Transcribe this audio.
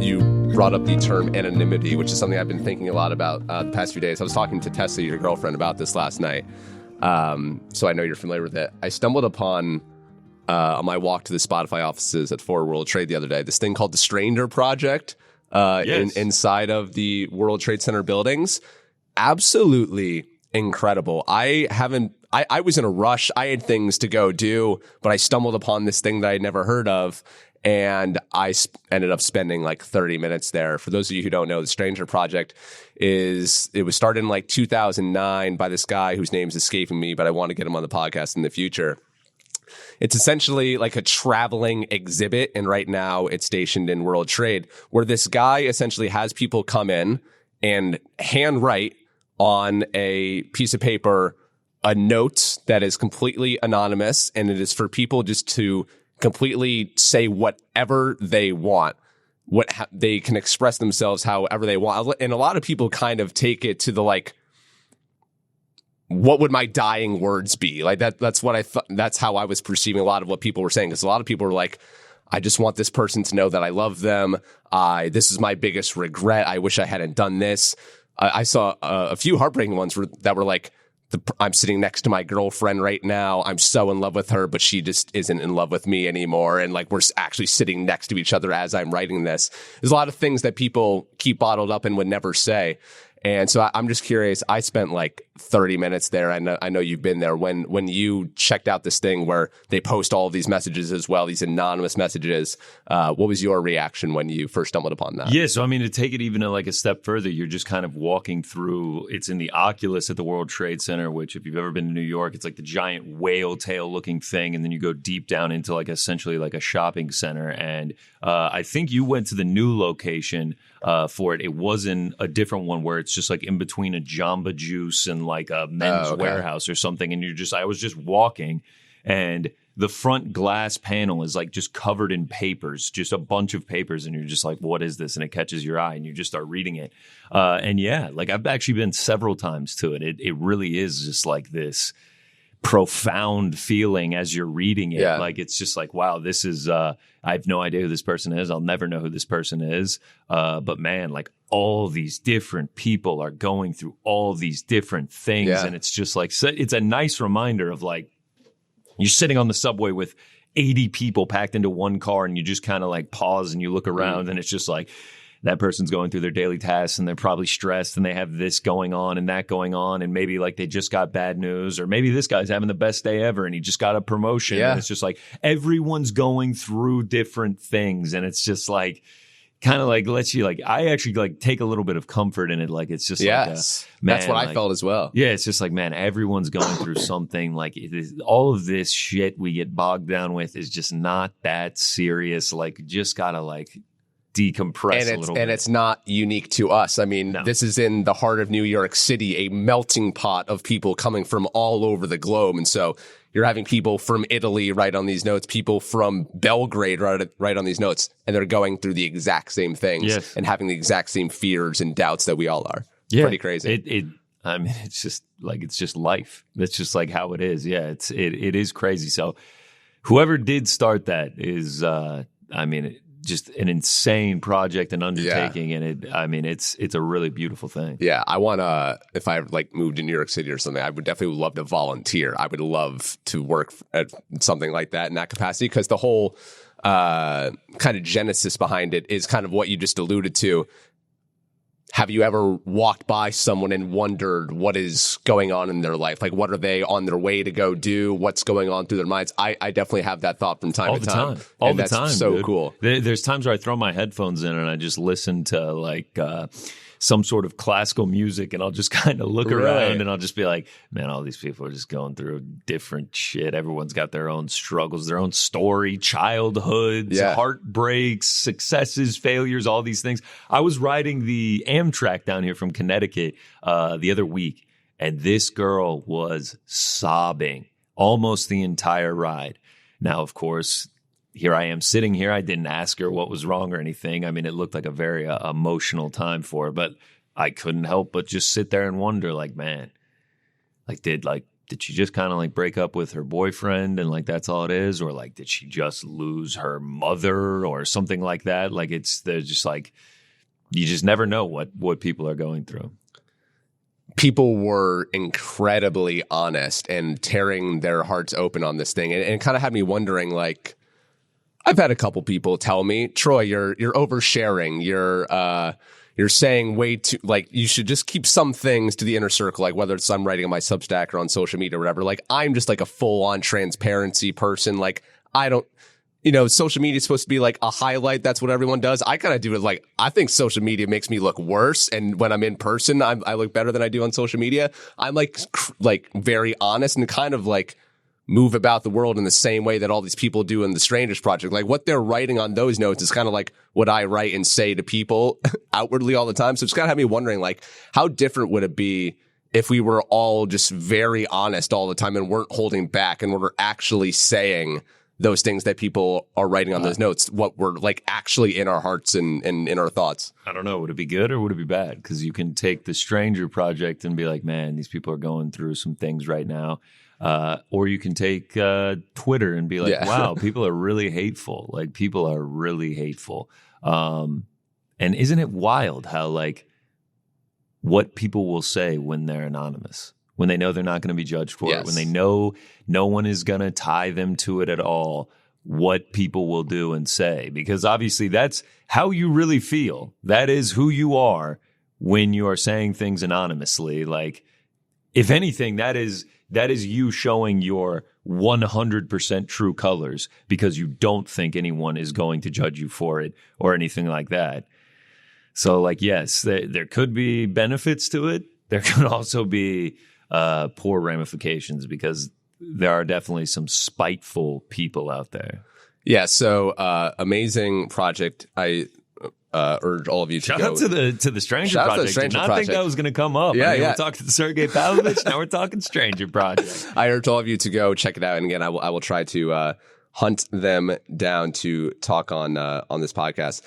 you brought up the term anonymity, which is something I've been thinking a lot about the past few days. I was talking to Tessa, your girlfriend, about this last night. So I know you're familiar with it. I stumbled upon, on my walk to the Spotify offices at Ford World Trade the other day, this thing called the Stranger Project inside of the World Trade Center buildings. Absolutely incredible. I was in a rush. I had things to go do, but I stumbled upon this thing that I'd never heard of. And I ended up spending like 30 minutes there. For those of you who don't know, the Stranger Project was started in like 2009 by this guy whose name's escaping me, but I want to get him on the podcast in the future. It's essentially like a traveling exhibit. And right now it's stationed in World Trade, where this guy essentially has people come in and handwrite on a piece of paper a note that is completely anonymous. And it is for people just to completely say whatever they want, they can express themselves however they want. And a lot of people kind of take it to the like, what would my dying words be? Like that's what I thought. That's how I was perceiving a lot of what people were saying. Because a lot of people were like, I just want this person to know that I love them. This is my biggest regret. I wish I hadn't done this. I saw a few heartbreaking ones that were like, I'm sitting next to my girlfriend right now. I'm so in love with her, but she just isn't in love with me anymore. And like, we're actually sitting next to each other as I'm writing this. There's a lot of things that people keep bottled up and would never say. And so I'm just curious. I spent like 30 minutes there. I know you've been there. When you checked out this thing where they post all of these messages as well, these anonymous messages, what was your reaction when you first stumbled upon that? Yeah, so I mean, to take it even like a step further, you're just kind of walking through. It's in the Oculus at the World Trade Center, which if you've ever been to New York, it's like the giant whale tail looking thing. And then you go deep down into like essentially like a shopping center. And I think you went to the new location for it. It wasn't a different one where it's just like in between a Jamba Juice and like a Men's Warehouse or something. And I was just walking, and the front glass panel is like just covered in papers, just a bunch of papers. And you're just like, what is this? And it catches your eye and you just start reading it. And yeah, like I've actually been several times to it. It really is just like this profound feeling as you're reading it. Yeah. Like, it's just like, wow, this is, I have no idea who this person is. I'll never know who this person is. But man, like all these different people are going through all these different things. Yeah. And it's just like, it's a nice reminder of like, you're sitting on the subway with 80 people packed into one car, and you just kind of like pause and you look around, and it's just like, that person's going through their daily tasks and they're probably stressed and they have this going on and that going on. And maybe like they just got bad news, or maybe this guy's having the best day ever and he just got a promotion. Yeah. And it's just like everyone's going through different things. And it's just like, kind of like lets you like, I actually like take a little bit of comfort in it. Like, it's just yes, like, man, that's what I felt as well. Yeah. It's just like, man, everyone's going through something. Like all of this shit we get bogged down with is just not that serious. Like, just gotta like decompress a little bit. And it's not unique to us. I mean, This is in the heart of New York City, a melting pot of people coming from all over the globe. And so you're having people from Italy write on these notes, people from Belgrade write on these notes, and they're going through the exact same things and having the exact same fears and doubts that we all are. It's pretty crazy. I mean, it's just like, it's just life. That's just like how it is. Yeah, it is crazy. So whoever did start that is, just an insane project and undertaking. And it's a really beautiful thing. Yeah. I want to, if I like moved to New York City or something, I would definitely love to volunteer. I would love to work at something like that in that capacity, because the whole kind of genesis behind it is kind of what you just alluded to. Have you ever walked by someone and wondered what is going on in their life? Like, what are they on their way to go do? What's going on through their minds? I definitely have that thought from time to time. All the time. So dude. Cool. There's times where I throw my headphones in and I just listen to like some sort of classical music, and I'll just kind of look around and I'll just be like, man, all these people are just going through different shit. Everyone's got their own struggles, their own story, childhoods, heartbreaks, successes, failures, all these things. I was riding the Amtrak down here from Connecticut the other week, and this girl was sobbing almost the entire ride. Now, of course, here I am sitting here. I didn't ask her what was wrong or anything. I mean, it looked like a very emotional time for her, but I couldn't help but just sit there and wonder, like, man, like, did like did she just kind of like break up with her boyfriend and like that's all it is? Or like, did she just lose her mother or something like that? Like they're just like, you just never know what people are going through. People were incredibly honest and tearing their hearts open on this thing. And it kind of had me wondering, like, I've had a couple people tell me, Troy, you're oversharing. You're saying way too, like, you should just keep some things to the inner circle, like whether it's I'm writing on my Substack or on social media or whatever. Like, I'm just like a full on transparency person. Like, I don't, social media is supposed to be like a highlight. That's what everyone does. I kind of do it like, I think social media makes me look worse. And when I'm in person, I look better than I do on social media. I'm like very honest and kind of like move about the world in the same way that all these people do in the Strangers Project. Like what they're writing on those notes is kind of like what I write and say to people outwardly all the time. So it's kind of had me wondering, like, how different would it be if we were all just very honest all the time and weren't holding back and were actually saying those things that people are writing on those notes, what were like actually in our hearts and in our thoughts? I don't know. Would it be good or would it be bad? Because you can take the Stranger Project and be like, man, these people are going through some things right now. Or you can take Twitter and be like, wow, people are really hateful. Like, people are really hateful. And isn't it wild how, like, what people will say when they're anonymous, when they know they're not going to be judged for it, when they know no one is going to tie them to it at all, what people will do and say. Because obviously that's how you really feel. That is who you are when you are saying things anonymously. Like, if anything, that is you showing your 100% true colors because you don't think anyone is going to judge you for it or anything like that. So, like, yes, there could be benefits to it. There could also be poor ramifications because there are definitely some spiteful people out there. Yeah, so amazing project. I urge all of you to Shout go. out to the Stranger Project. Did not think that was going to come up. Yeah, We're talking to Sergei Pavlovich. Now we're talking Stranger Project. I urge all of you to go check it out. And again, I will try to hunt them down to talk on this podcast.